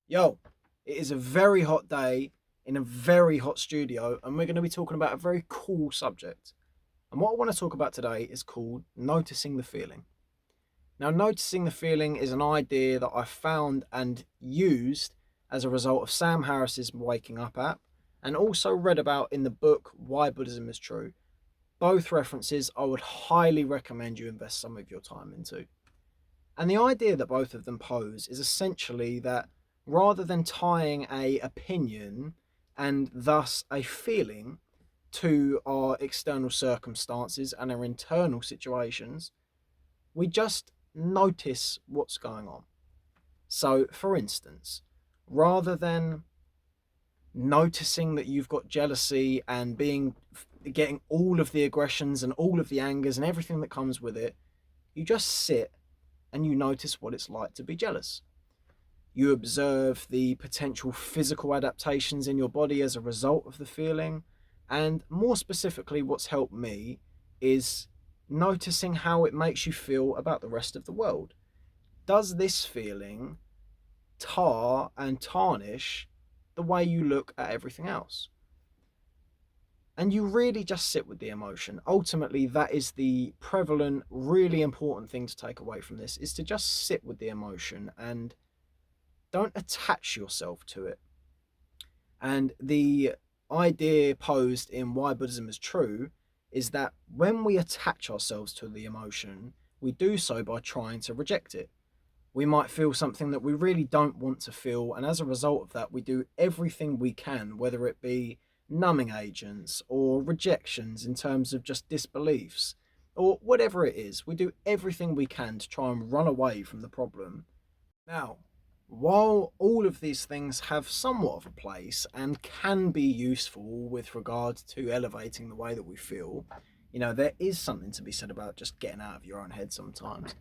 Yo, it is a very hot day in a very hot studio, and we're going to be talking about a very cool subject. And what I want to talk about today is called noticing the feeling. Now, noticing the feeling is an idea that I found and used as a result of Sam Harris's Waking Up app, and also read about in the book Why Buddhism is True. Both references I would highly recommend you invest some of your time into. And the idea that both of them pose is essentially that rather than tying a opinion and thus a feeling to our external circumstances and our internal situations, we just notice what's going on. So, for instance, rather than noticing that you've got jealousy and getting all of the aggressions and all of the angers and everything that comes with it, you just sit and you notice what it's like to be jealous. You observe the potential physical adaptations in your body as a result of the feeling. And more specifically, what's helped me is noticing how it makes you feel about the rest of the world. Does this feeling tar and tarnish the way you look at everything else? And you really just sit with the emotion. Ultimately, that is the prevalent, really important thing to take away from this, is to just sit with the emotion and don't attach yourself to it. And the idea posed in Why Buddhism is True is that when we attach ourselves to the emotion, we do so by trying to reject it. We might feel something that we really don't want to feel, and as a result of that, we do everything we can, whether it be numbing agents or rejections in terms of just disbeliefs or whatever it is. We do everything we can to try and run away from the problem. Now, while all of these things have somewhat of a place and can be useful with regard to elevating the way that we feel, there is something to be said about just getting out of your own head sometimes.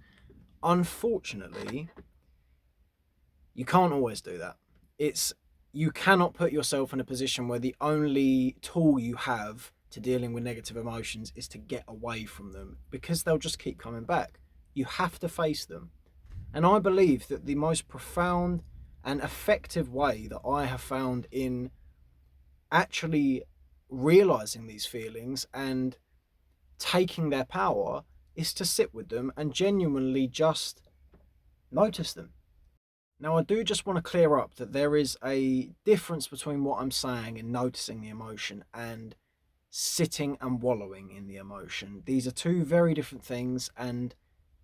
Unfortunately, you can't always do that. You cannot put yourself in a position where the only tool you have to dealing with negative emotions is to get away from them, because they'll just keep coming back. You have to face them. And I believe that the most profound and effective way that I have found in actually realizing these feelings and taking their power is to sit with them and genuinely just notice them. Now, I do just want to clear up that there is a difference between what I'm saying in noticing the emotion and sitting and wallowing in the emotion. These are two very different things, and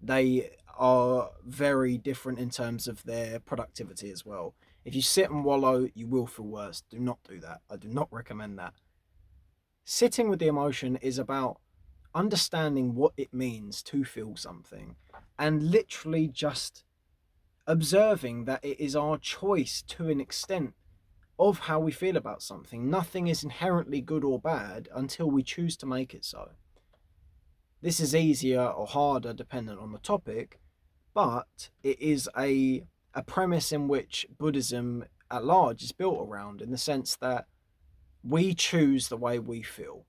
they are very different in terms of their productivity as well. If you sit and wallow, you will feel worse. Do not do that. I do not recommend that. Sitting with the emotion is about understanding what it means to feel something and literally just observing that it is our choice to an extent of how we feel about something. Nothing is inherently good or bad until we choose to make it so. This is easier or harder dependent on the topic, but it is a premise in which Buddhism at large is built around, in the sense that we choose the way we feel.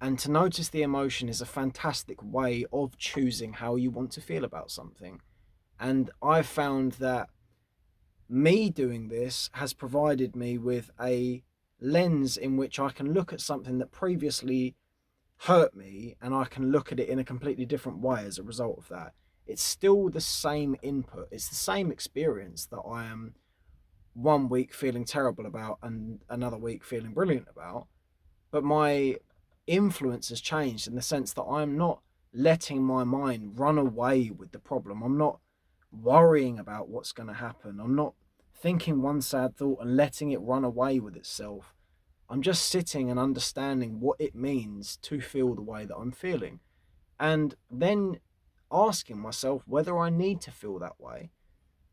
And to notice the emotion is a fantastic way of choosing how you want to feel about something. And I've found that me doing this has provided me with a lens in which I can look at something that previously hurt me, and I can look at it in a completely different way as a result of that. It's still the same input, it's the same experience that I am one week feeling terrible about and another week feeling brilliant about, but my influence has changed in the sense that I'm not letting my mind run away with the problem. I'm not worrying about what's going to happen. I'm not thinking one sad thought and letting it run away with itself. I'm just sitting and understanding what it means to feel the way that I'm feeling. And then asking myself whether I need to feel that way.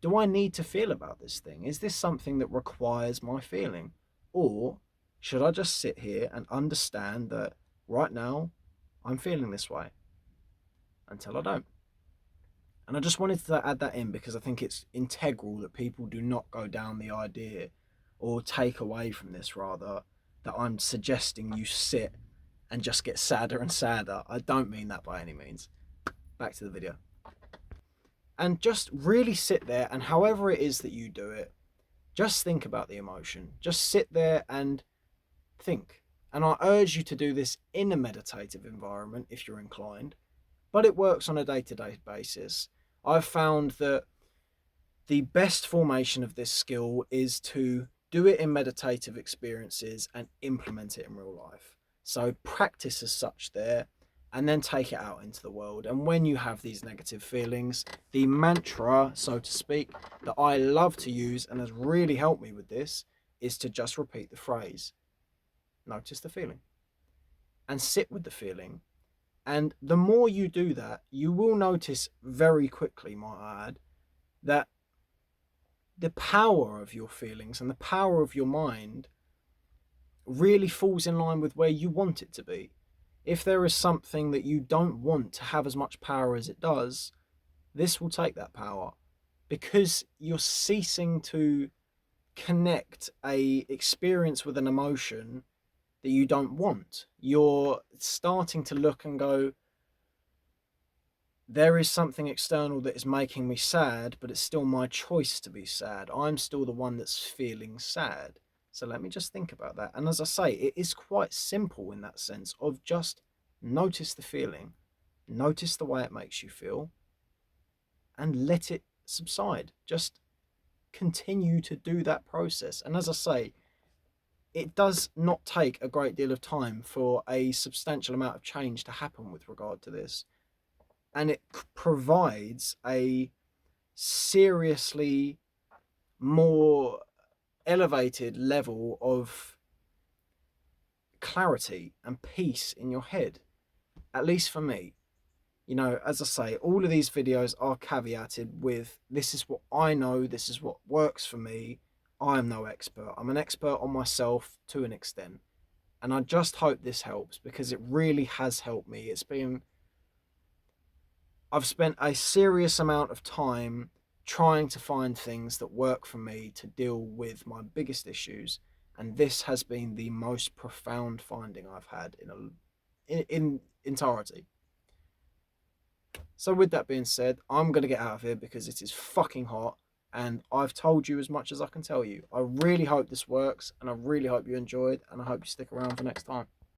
Do I need to feel about this thing? Is this something that requires my feeling? Or should I just sit here and understand that right now I'm feeling this way until I don't? And I just wanted to add that in because I think it's integral that people do not go down the idea, or take away from this rather, that I'm suggesting you sit and just get sadder and sadder. I don't mean that by any means. Back to the video. And just really sit there, and however it is that you do it, Just think about the emotion. Just sit there and think. And I urge you to do this in a meditative environment if you're inclined, but it works on a day to day basis. I've found that the best formation of this skill is to do it in meditative experiences and implement it in real life. So practice as such there and then take it out into the world. And when you have these negative feelings, the mantra, so to speak, that I love to use and has really helped me with this is to just repeat the phrase, notice the feeling, and sit with the feeling. And the more you do that, you will notice very quickly, might I add, that the power of your feelings and the power of your mind really falls in line with where you want it to be. If there is something that you don't want to have as much power as it does, this will take that power because you're ceasing to connect a experience with an emotion that you don't want. You're starting to look and go, there is something external that is making me sad, but it's still my choice to be sad. I'm still the one that's feeling sad. So let me just think about that. And as I say, it is quite simple in that sense of just notice the feeling, notice the way it makes you feel, and let it subside. Just continue to do that process. And as I say, it does not take a great deal of time for a substantial amount of change to happen with regard to this. And it provides a seriously more elevated level of clarity and peace in your head, at least for me. You know, as I say, all of these videos are caveated with this is what I know, this is what works for me. I am no expert. I'm an expert on myself to an extent. And I just hope this helps because it really has helped me. I've spent a serious amount of time trying to find things that work for me to deal with my biggest issues, and this has been the most profound finding I've had in entirety. So with that being said, I'm going to get out of here because it is fucking hot and I've told you as much as I can tell you. I really hope this works and I really hope you enjoyed and I hope you stick around for next time.